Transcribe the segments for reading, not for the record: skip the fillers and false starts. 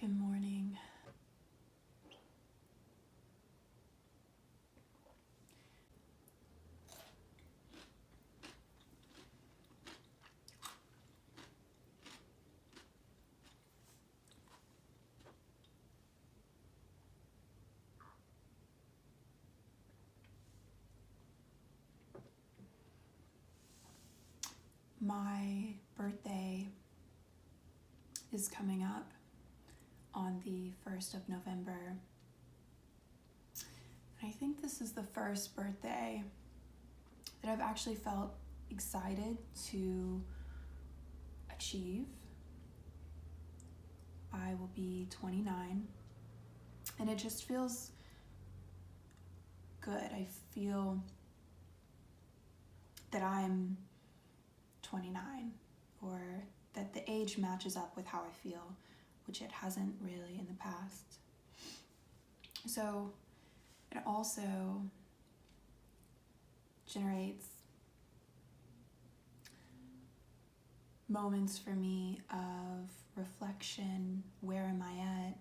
Good morning. My birthday is coming up on the 1st of November. And I think this is the first birthday that I've actually felt excited to achieve. I will be 29, and it just feels good. I feel that I'm 29, or that the age matches up with how I feel, which it hasn't really in the past. So it also generates moments for me of reflection. Where am I at?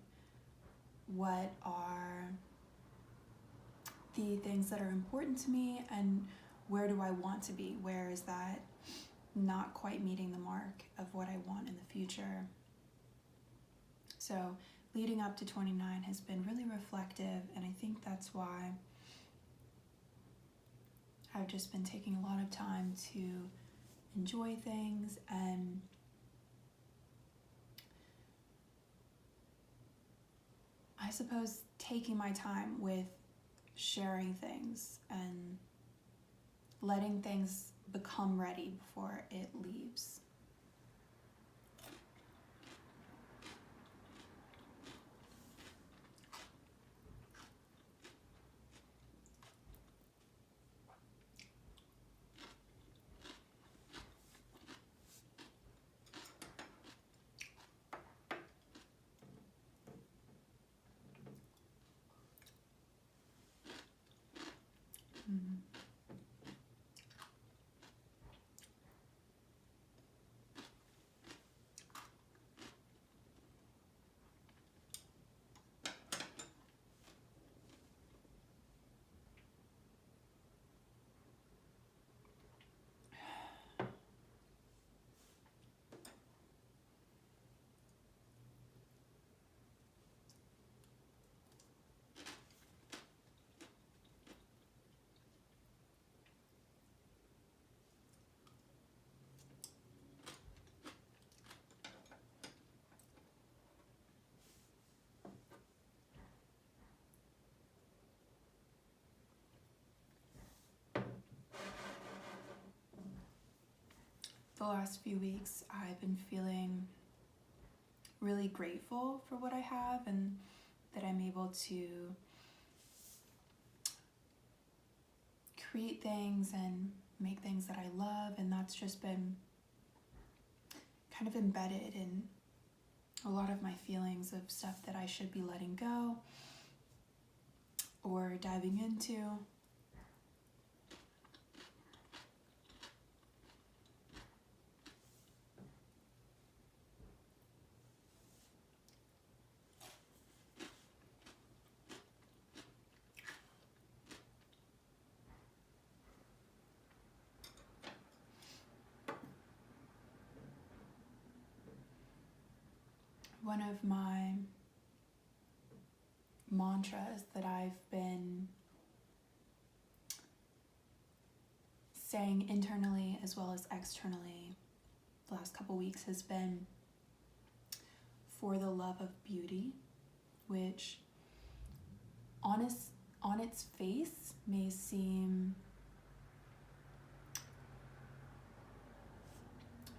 What are the things that are important to me, and where do I want to be? Where is that not quite meeting the mark of what I want in the future? So leading up to 29 has been really reflective, and I think that's why I've just been taking a lot of time to enjoy things and I suppose taking my time with sharing things and letting things become ready before it leaves. The last few weeks, I've been feeling really grateful for what I have and that I'm able to create things and make things that I love, and that's just been kind of embedded in a lot of my feelings of stuff that I should be letting go or diving into. One of my mantras that I've been saying internally as well as externally the last couple weeks has been for the love of beauty, which on its face may seem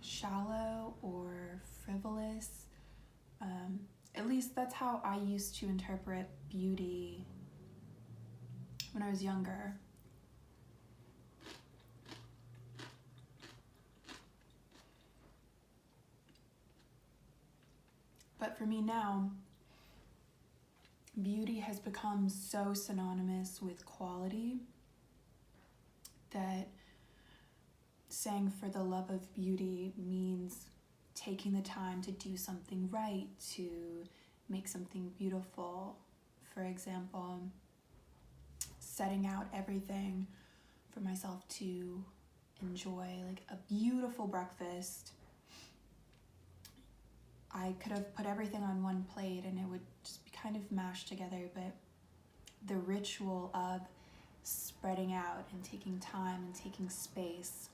shallow or frivolous. At least that's how I used to interpret beauty when I was younger. But for me now, beauty has become so synonymous with quality that saying for the love of beauty means taking the time to do something right, to make something beautiful. For example, setting out everything for myself to enjoy, like a beautiful breakfast. I could have put everything on one plate and it would just be kind of mashed together, but the ritual of spreading out and taking time and taking space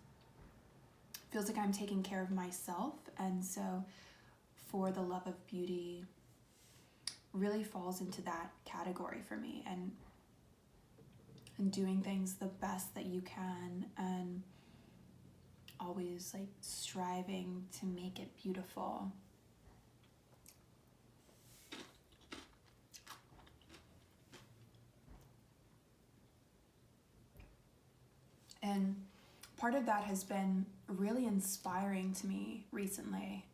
feels like I'm taking care of myself. And so For the Love of Beauty really falls into that category for me, and doing things the best that you can, and always like striving to make it beautiful. And part of that has been really inspiring to me recently,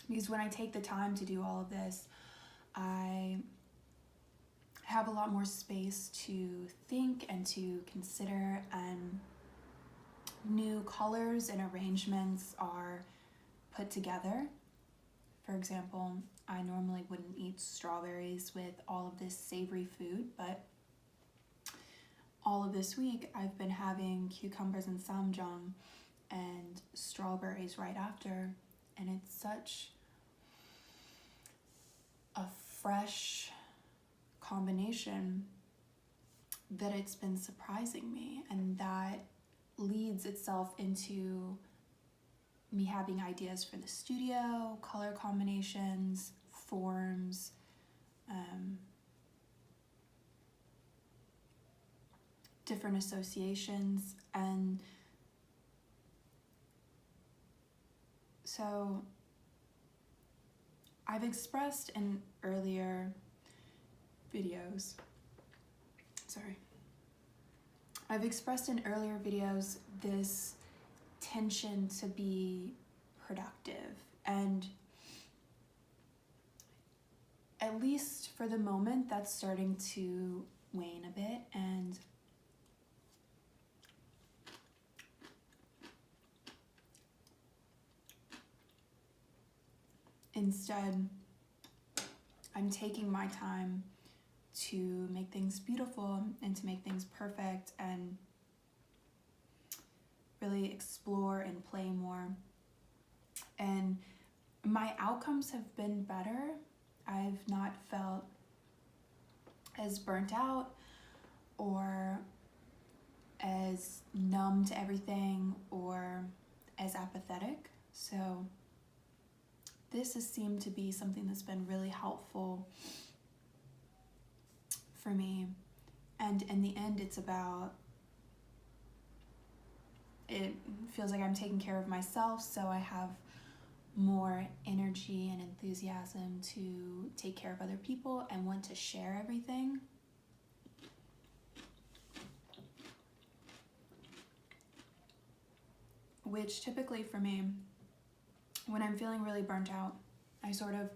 because when I take the time to do all of this, I have a lot more space to think and to consider, and new colors and arrangements are put together. For example, I normally wouldn't eat strawberries with all of this savory food, but all of this week I've been having cucumbers and ssamjang and strawberries right after, and it's such a fresh combination that it's been surprising me, and that leads itself into me having ideas for the studio, color combinations, forms, different associations. And so I've expressed in earlier videos, this tension to be productive, and at least for the moment that's starting to wane a bit, and instead I'm taking my time to make things beautiful and to make things perfect, and really explore and play more. And my outcomes have been better. I've not felt as burnt out or as numb to everything or as apathetic. So this has seemed to be something that's been really helpful for me. And in the end, it feels like I'm taking care of myself, so I have more energy and enthusiasm to take care of other people and want to share everything. Which typically for me, when I'm feeling really burnt out, I sort of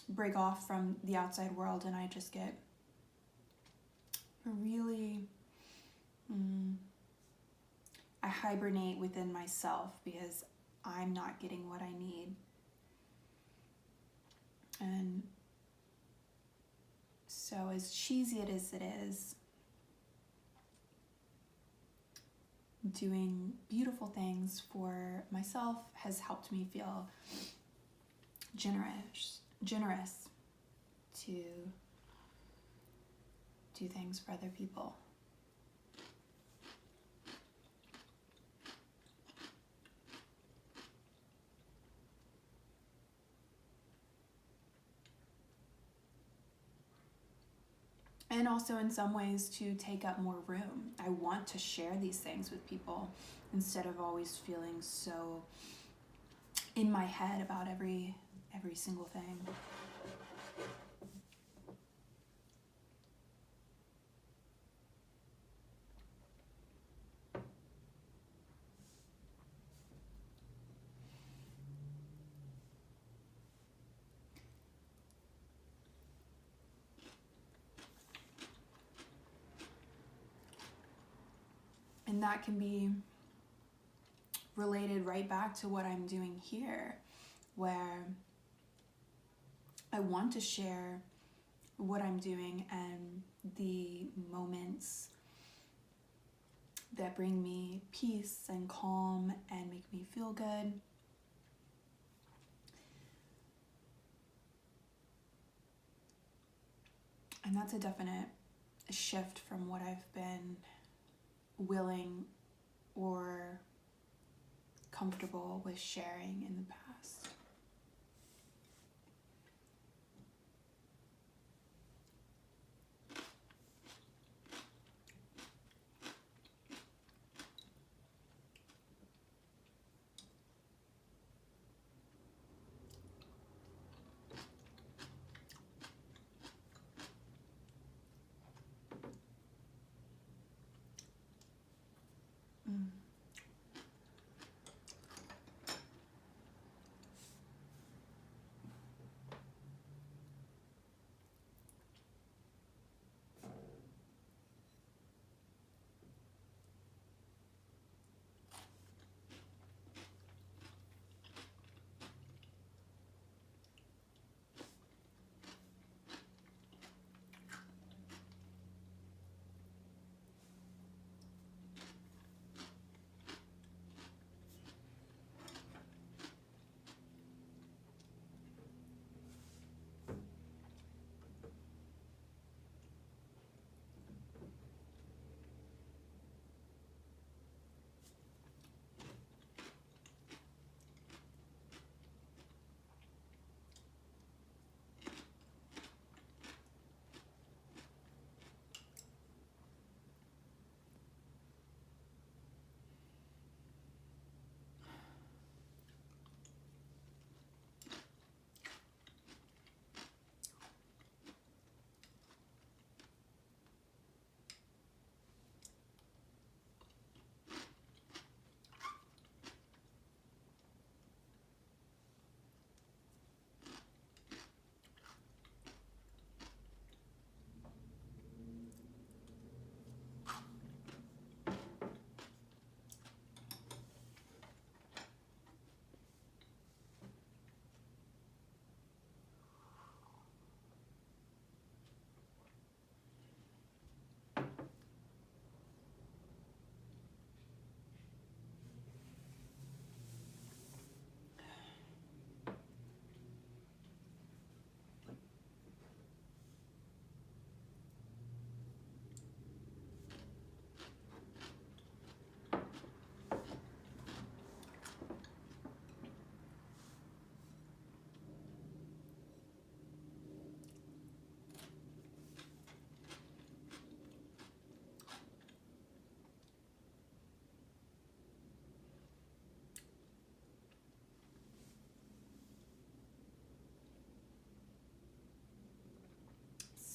break off from the outside world and I just get really, I hibernate within myself because I'm not getting what I need. And so as cheesy as it is, doing beautiful things for myself has helped me feel generous to do things for other people. And also in some ways to take up more room. I want to share these things with people instead of always feeling so in my head about every single thing. And that can be related right back to what I'm doing here, where I want to share what I'm doing and the moments that bring me peace and calm and make me feel good. And that's a definite shift from what I've been willing or comfortable with sharing in the past. Mm.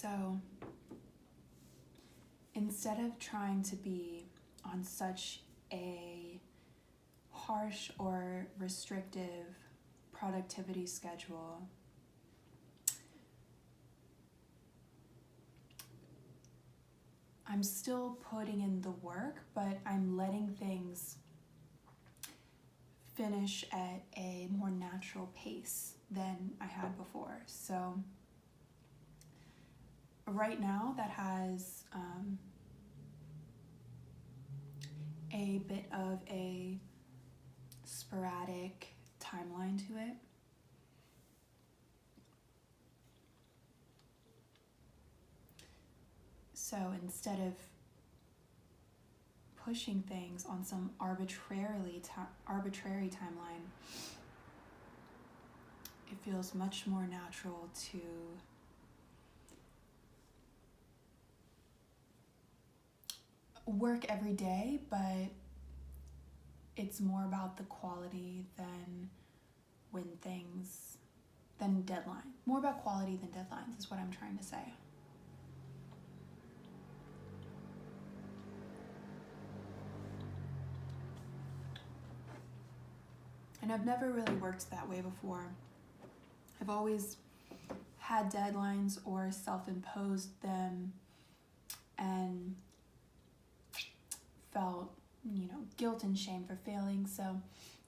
So instead of trying to be on such a harsh or restrictive productivity schedule, I'm still putting in the work, but I'm letting things finish at a more natural pace than I had before. So right now that has a bit of a sporadic timeline to it. So instead of pushing things on some arbitrary timeline, it feels much more natural to work every day, but it's more about the quality than deadline. More about quality than deadlines is what I'm trying to say. And I've never really worked that way before. I've always had deadlines or self-imposed them and felt, guilt and shame for failing. So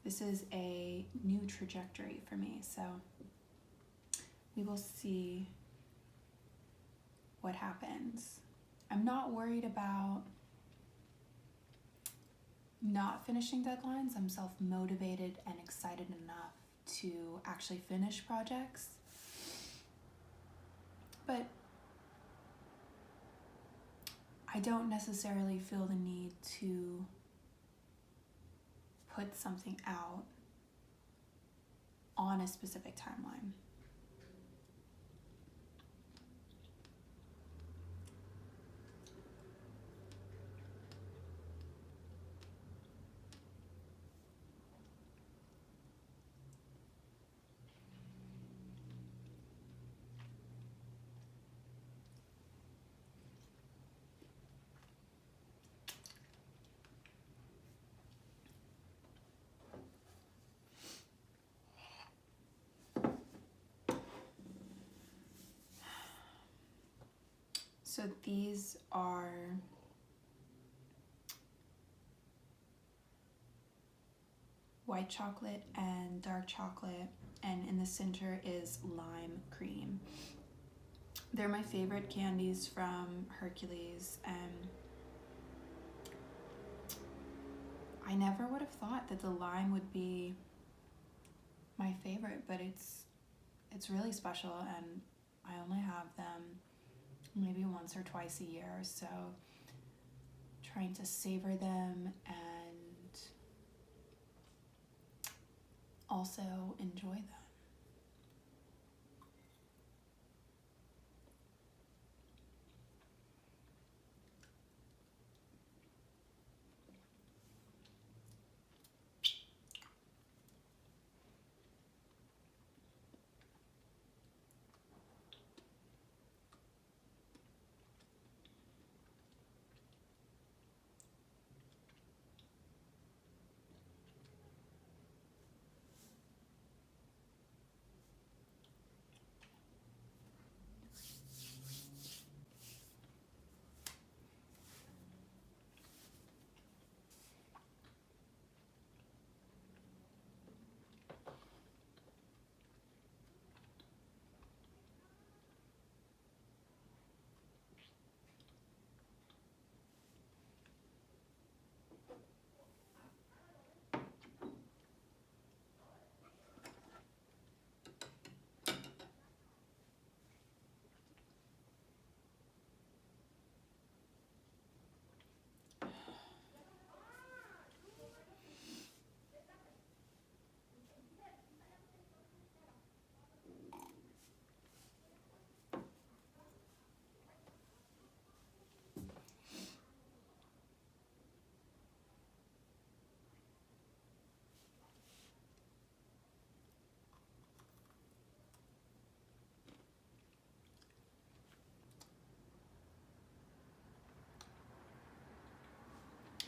this is a new trajectory for me. So we will see what happens. I'm not worried about not finishing deadlines. I'm self-motivated and excited enough to actually finish projects. But I don't necessarily feel the need to put something out on a specific timeline. So these are white chocolate and dark chocolate, and in the center is lime cream. They're my favorite candies from Hercules, and I never would have thought that the lime would be my favorite, but it's really special, and I only have them maybe once or twice a year, so trying to savor them and also enjoy them.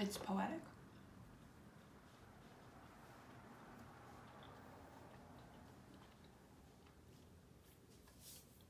It's poetic.